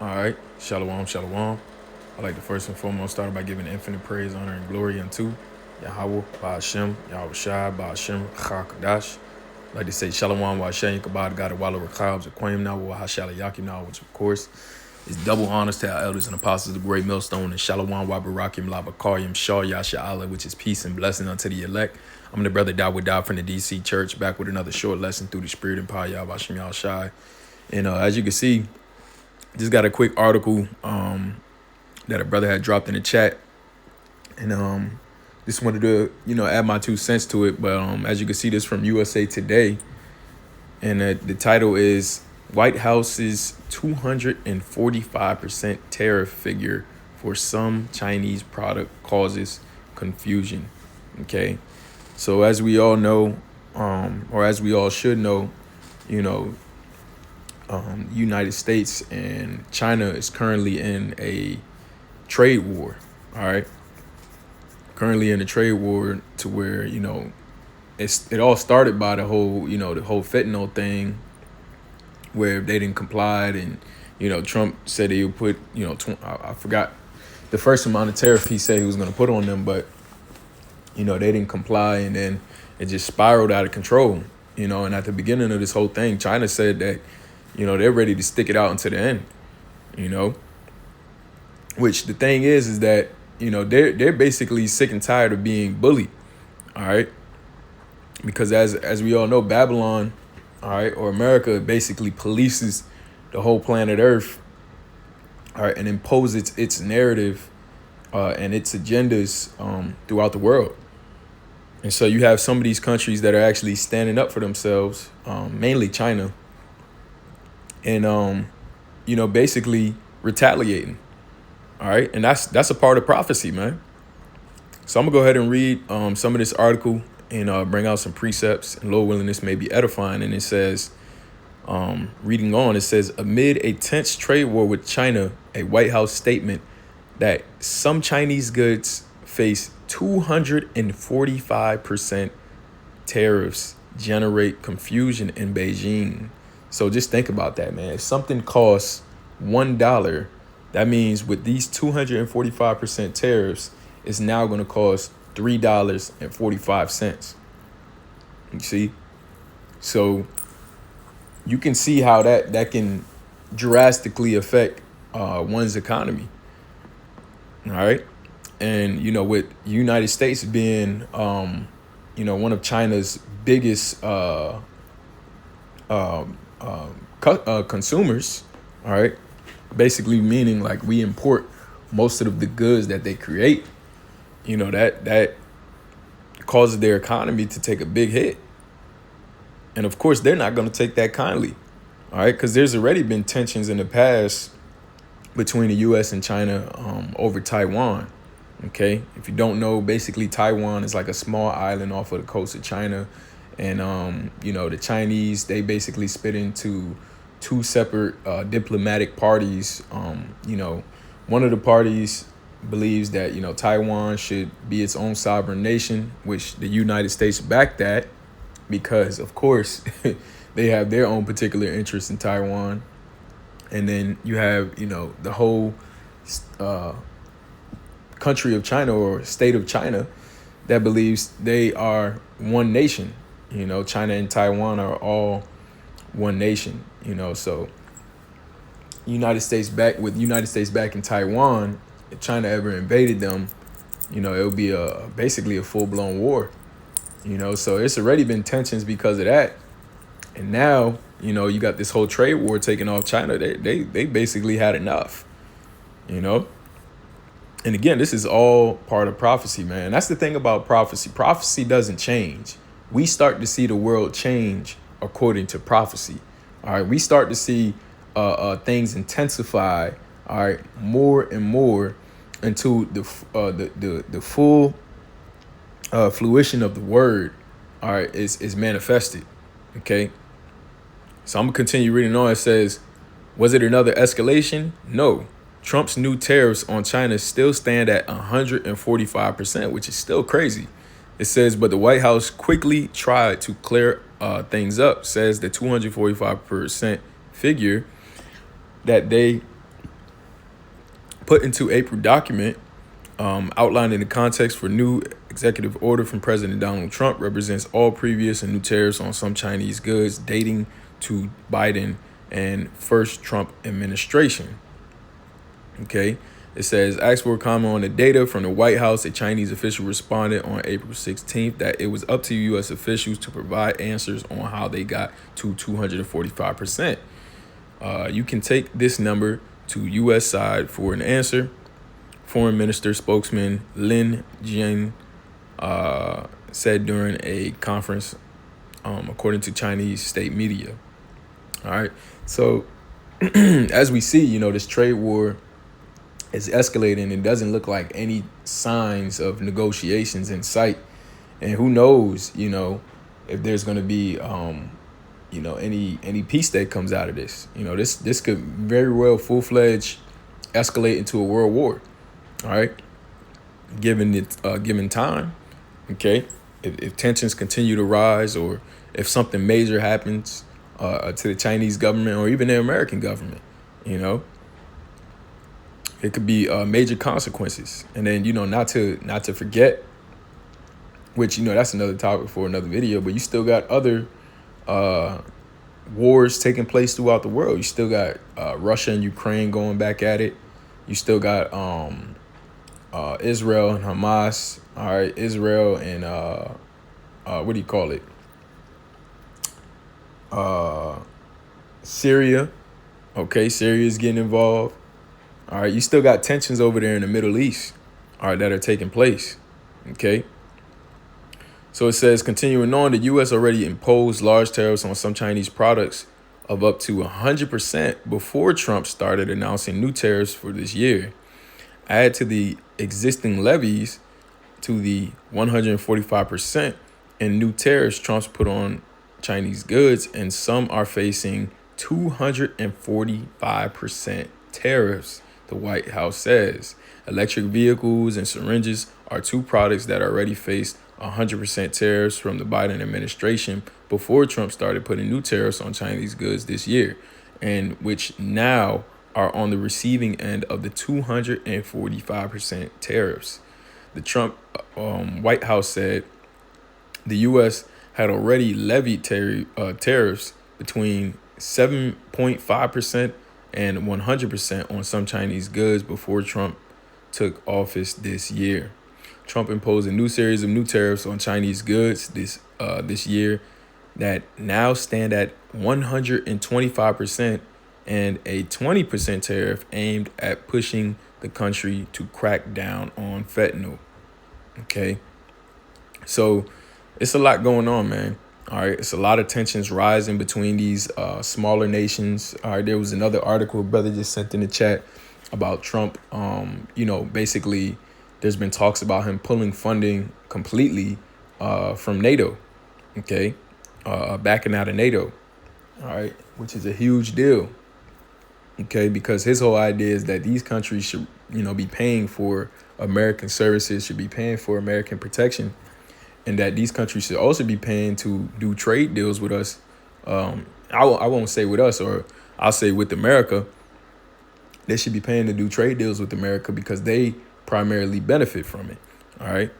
All right, shalom, shalom. I'd like to first and foremost start by giving infinite praise, honor, and glory unto Yahweh, Ba'ashem, Yahweh Shai, Ba'ashem, Chakadash. I'd like to say shalom, Wa'ashem, Kabad, God, Walla, Rakab, Zaquim, now, Wahashala, Yakim, now, which of course is double honors to our elders and apostles of the great millstone, and shalom, Wabarakim, Labakarim, Shaw, Yasha Allah, which is peace and blessing unto the elect. I'm the brother Dawud from the DC Church, back with another short lesson through the spirit and power, Yahweh, Yahweh Shai. And as you can see, just got a quick article that a brother had dropped in the chat, and just wanted to add my 2 cents to it. But as you can see, this from USA Today, and the title is White House's 245% tariff figure for some Chinese product causes confusion. Okay, so as we all know, or as we all should know, United States and China is currently in a trade war. All right, currently in a trade war to where it all started by the whole fentanyl thing, where they didn't comply, and Trump said he would put I forgot the first amount of tariff he said he was going to put on them, but they didn't comply, and then it just spiraled out of control. And at the beginning of this whole thing, China said that they're ready to stick it out until the end. Which the thing is that they're basically sick and tired of being bullied. All right, because as we all know, Babylon, all right, or America basically polices the whole planet Earth, all right, and imposes its narrative and its agendas throughout the world. And so you have some of these countries that are actually standing up for themselves, mainly China, and basically retaliating. All right, and that's a part of prophecy, man. So I'm gonna go ahead and read some of this article and bring out some precepts, and Lord willing, this may be edifying. And it says, reading on, it says, amid a tense trade war with China, a White House statement that some Chinese goods face 245% tariffs generate confusion in Beijing. So just think about that, man. If something costs $1, that means with these 245% tariffs, it's now going to cost $3.45. You see? So you can see how that can drastically affect one's economy. All right. And, with United States being, one of China's biggest consumers, all right, basically meaning like we import most of the goods that they create, that causes their economy to take a big hit. And of course, they're not going to take that kindly. All right, because there's already been tensions in the past between the U.S. and China over Taiwan. OK, if you don't know, basically, Taiwan is like a small island off of the coast of China. And, the Chinese, they basically split into two separate diplomatic parties. One of the parties believes that, Taiwan should be its own sovereign nation, which the United States backed that because, of course, they have their own particular interest in Taiwan. And then you have, the whole country of China or state of China that believes they are one nation. China and Taiwan are all one nation, so United States back in Taiwan, if China ever invaded them, it would be basically a full-blown war, so it's already been tensions because of that. And now, you got this whole trade war taking off China. They basically had enough, And again, this is all part of prophecy, man. That's the thing about prophecy. Prophecy doesn't change. We start to see the world change according to prophecy. All right, we start to see things intensify. All right, more and more until the full fruition of the word. All right, is manifested. Okay, so I'm gonna continue reading on. It says, was it another escalation? No. Trump's new tariffs on China still stand at 145%, which is still crazy. It says, but the White House quickly tried to clear things up, says the 245% figure that they put into April document outlining the context for new executive order from President Donald Trump represents all previous and new tariffs on some Chinese goods dating to Biden and first Trump administration. Okay. It says, asked for a comment on the data from the White House. A Chinese official responded on April 16th that it was up to U.S. officials to provide answers on how they got to 245%. You can take this number to U.S. side for an answer. Foreign Minister spokesman Lin Jian said during a conference, according to Chinese state media. All right. So as we see, this trade war is escalating. It doesn't look like any signs of negotiations in sight. And who knows, if there's going to be, any peace that comes out of this. This could very well full-fledged escalate into a world war. All right. Given time. Okay. If tensions continue to rise, or if something major happens to the Chinese government or even the American government, it could be major consequences. And then, not to forget, which, that's another topic for another video, but you still got other wars taking place throughout the world. You still got Russia and Ukraine going back at it. You still got Israel and Hamas. All right. Israel and what do you call it? Syria. Okay. Syria is getting involved. All right. You still got tensions over there in the Middle East. All right. That are taking place. Okay. So it says, continuing on, the U.S. already imposed large tariffs on some Chinese products of up to 100% before Trump started announcing new tariffs for this year. Add to the existing levies to the 145% in new tariffs Trump's put on Chinese goods, and some are facing 245% tariffs, the White House says. Electric vehicles and syringes are two products that already faced 100% tariffs from the Biden administration before Trump started putting new tariffs on Chinese goods this year, and which now are on the receiving end of the 245% tariffs. The Trump White House said the U.S. had already levied tariffs between 7.5% and 100% on some Chinese goods before Trump took office this year. Trump imposed a new series of new tariffs on Chinese goods this year that now stand at 125% and a 20% tariff aimed at pushing the country to crack down on fentanyl. Okay. So it's a lot going on, man. All right. It's a lot of tensions rising between these smaller nations. All right. There was another article a brother just sent in the chat about Trump. Basically, there's been talks about him pulling funding completely from NATO. Okay. Backing out of NATO. All right. Which is a huge deal. Okay. Because his whole idea is that these countries should, be paying for American services, should be paying for American protection, and that these countries should also be paying to do trade deals with us. I won't say with us, or I'll say with America. They should be paying to do trade deals with America because they primarily benefit from it. All right.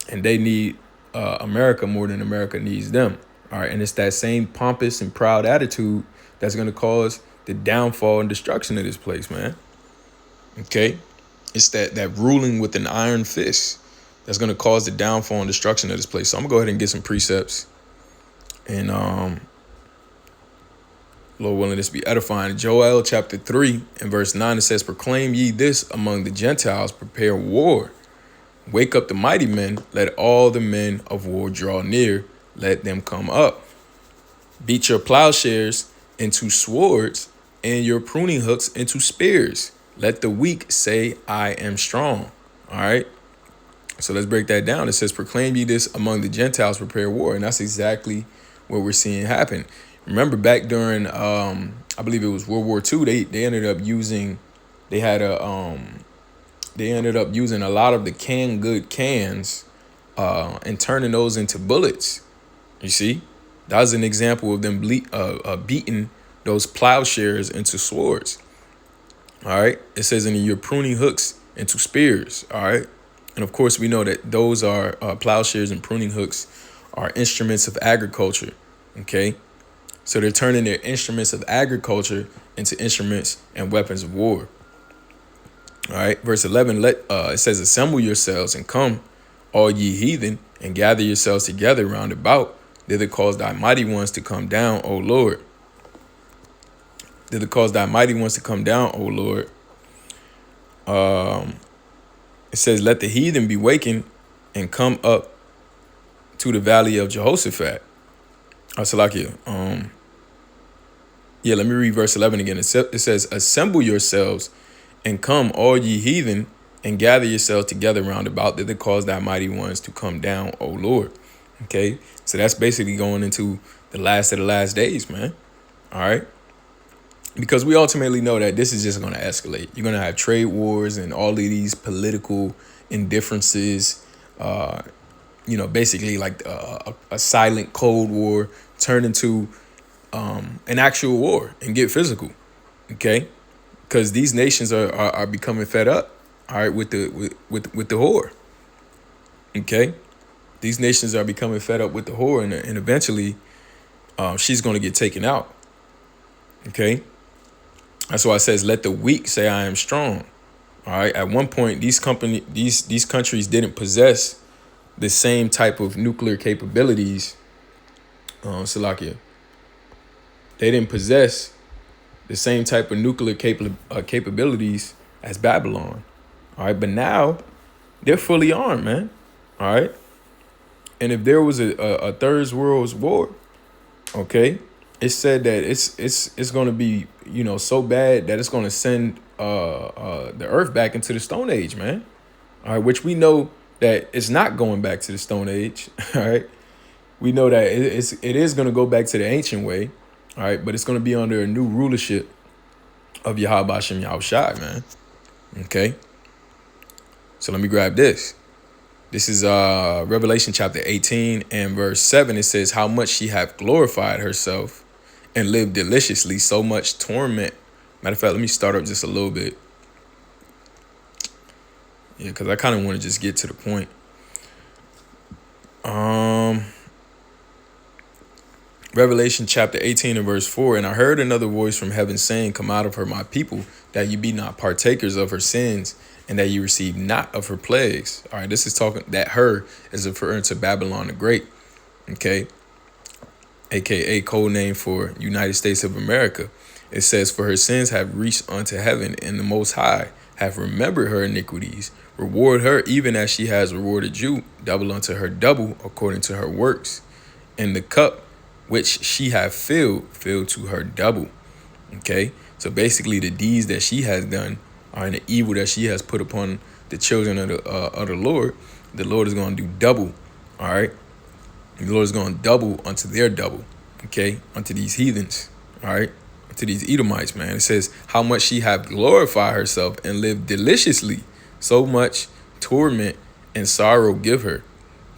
And they need America more than America needs them. All right. And it's that same pompous and proud attitude that's going to cause the downfall and destruction of this place, man. Okay. It's that ruling with an iron fist that's going to cause the downfall and destruction of this place. So I'm going to go ahead and get some precepts. And Lord willing, this be edifying. Joel chapter 3 and verse 9, it says, proclaim ye this among the Gentiles, prepare war. Wake up the mighty men, let all the men of war draw near, let them come up. Beat your plowshares into swords and your pruning hooks into spears. Let the weak say, I am strong. All right. So let's break that down. It says, proclaim ye this among the Gentiles, prepare war. And that's exactly what we're seeing happen. Remember back during, I believe it was World War II, they ended up using, they ended up using a lot of the canned good cans and turning those into bullets. You see, that was an example of them beating those plowshares into swords. All right. It says, and you're pruning hooks into spears. All right. And of course, we know that those are plowshares and pruning hooks are instruments of agriculture. Okay. So they're turning their instruments of agriculture into instruments and weapons of war. All right. Verse 11, it says, assemble yourselves and come, all ye heathen, and gather yourselves together round about. Thither cause thy mighty ones to come down, O Lord. Thither cause thy mighty ones to come down, O Lord. It says, let the heathen be wakened and come up to the valley of Jehoshaphat. Salakia. Let me read verse 11 again. It says, assemble yourselves and come, all ye heathen, and gather yourselves together round about, that cause thy mighty ones to come down, O Lord. Okay, so that's basically going into the last of the last days, man. All right, because we ultimately know that this is just going to escalate. You're going to have trade wars and all of these political indifferences. Basically like a silent Cold War turn into an actual war and get physical. Okay. Because these nations are becoming fed up, all right, with the whore. Okay, these nations are becoming fed up with the whore, and eventually, she's going to get taken out. Okay, that's why it says, "Let the weak say, I am strong." All right. At one point, these countries didn't possess the same type of nuclear capabilities. Salakia. They didn't possess the same type of nuclear capabilities as Babylon. All right. But now they're fully armed, man. All right. And if there was a third world war, okay, it said that it's going to be, so bad that it's going to send the earth back into the Stone Age, man. All right. Which we know that it's not going back to the Stone Age. All right. We know that it is going to go back to the ancient way. All right. But it's going to be under a new rulership of Yahweh Shem Yahushai, man. Okay. So let me grab this. This is Revelation chapter 18 and verse 7. It says, how much she hath glorified herself and lived deliciously, so much torment. Matter of fact, let me start up just a little bit. Yeah, because I kind of want to just get to the point. Revelation chapter 18 and verse 4. And I heard another voice from heaven saying, come out of her, my people, that you be not partakers of her sins, and that you receive not of her plagues. All right, this is talking, that her is referring to Babylon the Great. Okay. AKA code name for United States of America. It says, for her sins have reached unto heaven, and the Most High have remembered her iniquities. Reward her even as she has rewarded you, double unto her double according to her works. And the cup which she have filled to her double. Okay, so basically the deeds that she has done are in the evil that she has put upon the children of the Lord. The Lord is going to do double. All right, the Lord is going to double unto their double. Okay, unto these heathens. All right, unto these Edomites, man. It says, how much she have glorified herself and lived deliciously, so much torment and sorrow give her.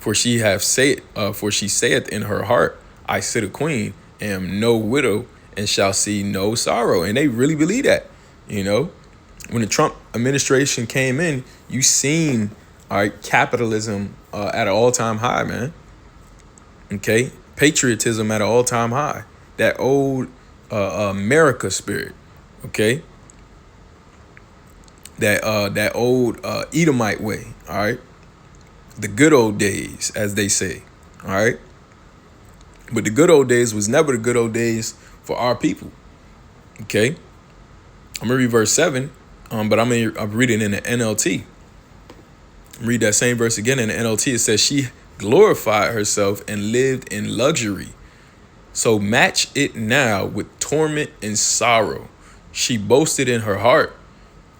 For she saith in her heart, I sit a queen, am no widow, and shall see no sorrow. And they really believe that. When the Trump administration came in, you seen, all right, capitalism at an all-time high, man. Okay, patriotism at an all-time high. That old America spirit. Okay, that old Edomite way. All right, the good old days, as they say. All right. But the good old days was never the good old days for our people. Okay. I'm going to read verse 7, but I'm reading in the NLT. Read that same verse again in the NLT. It says, she glorified herself and lived in luxury. So match it now with torment and sorrow. She boasted in her heart,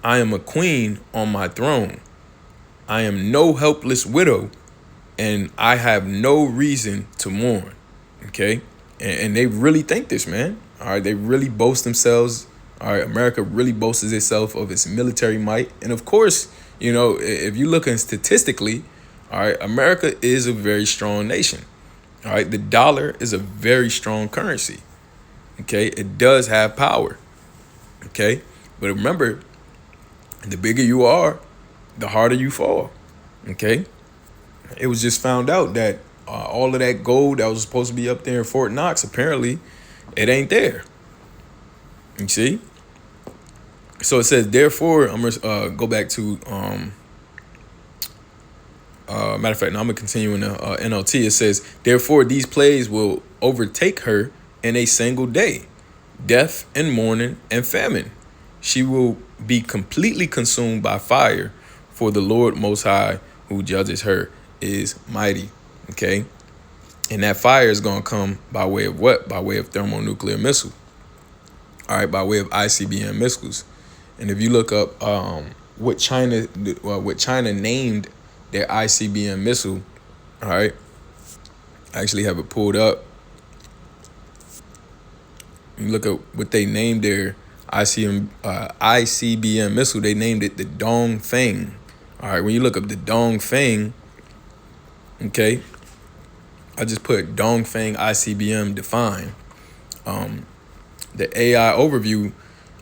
I am a queen on my throne. I am no helpless widow, and I have no reason to mourn. Okay, and they really think this, man. All right, they really boast themselves. All right, America really boasts itself of its military might. And of course, if you're looking statistically, all right, America is a very strong nation. All right, the dollar is a very strong currency. Okay, it does have power. Okay, but remember, The bigger you are, the harder you fall. Okay. It was just found out that all of that gold that was supposed to be up there in Fort Knox, apparently, it ain't there. You see? So it says, therefore, I'm gonna go back to matter of fact, no, I'm gonna continue in the NLT. It says, therefore, these plagues will overtake her in a single day, death and mourning and famine. She will be completely consumed by fire, for the Lord Most High, who judges her, is mighty. Okay, and that fire is gonna come by way of what? By way of thermonuclear missile. All right, by way of ICBM missiles. And if you look up what China named their ICBM missile, all right, I actually have it pulled up. You look at what they named their ICBM missile. They named it the Dongfeng. All right, when you look up the Dongfeng, okay, I just put Dongfeng ICBM define. The AI overview,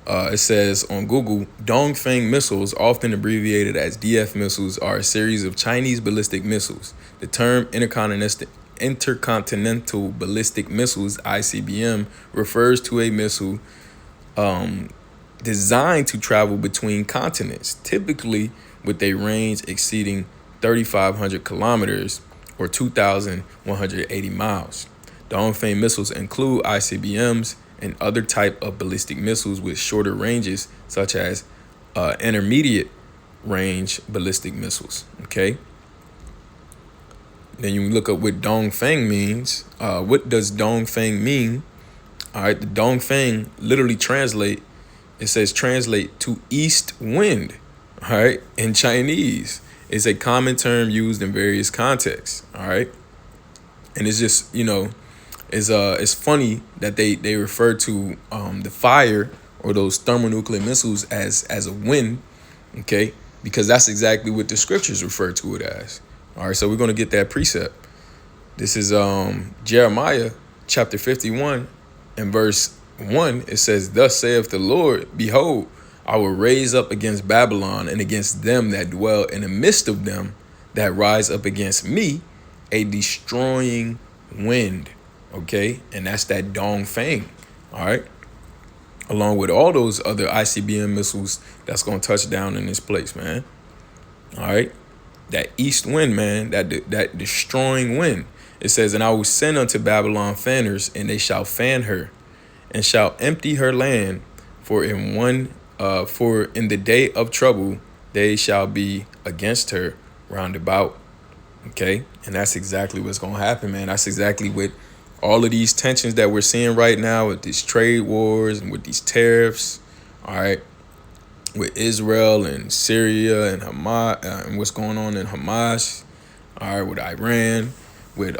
it says on Google, Dongfeng missiles, often abbreviated as DF missiles, are a series of Chinese ballistic missiles. The term intercontinental ballistic missiles, ICBM, refers to a missile designed to travel between continents, typically with a range exceeding 3,500 kilometers or 2,180 miles. Dongfeng missiles include ICBMs and other type of ballistic missiles with shorter ranges, such as intermediate range ballistic missiles. Okay. Then you look up what Dongfeng means. What does Dongfeng mean? All right, the Dongfeng literally translate. It says translate to east wind. All right, in Chinese, it's a common term used in various contexts. All right, and it's just it's funny that they refer to the fire or those thermonuclear missiles as a wind, okay? Because that's exactly what the scriptures refer to it as. All right, so we're gonna get that precept. This is Jeremiah chapter 51 and verse 1. It says, "Thus saith the Lord, behold, I will raise up against Babylon and against them that dwell in the midst of them that rise up against me a destroying wind." Okay, and that's that Dongfeng. All right, along with all those other ICBM missiles that's gonna touch down in this place, man. All right, that east wind, man, that destroying wind. It says, "And I will send unto Babylon fanners, and they shall fan her, and shall empty her land. For in the day of trouble they shall be against her round about." Okay, and that's exactly what's gonna happen, man. That's exactly what all of these tensions that we're seeing right now with these trade wars and with these tariffs, all right, with Israel and Syria and Hamas and what's going on in Hamas, all right, with Iran, with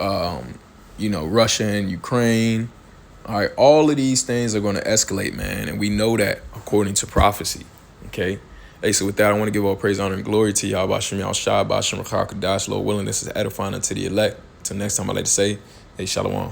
Russia and Ukraine, all right, all of these things are going to escalate, man, and we know that according to prophecy. Okay, hey, so with that, I want to give all praise, honor, and glory to Yahweh Bashem Yahshua Bashem Rakakadash. Lord willing, this is edifying unto the elect. Until next time, I like to say, hey, shalom.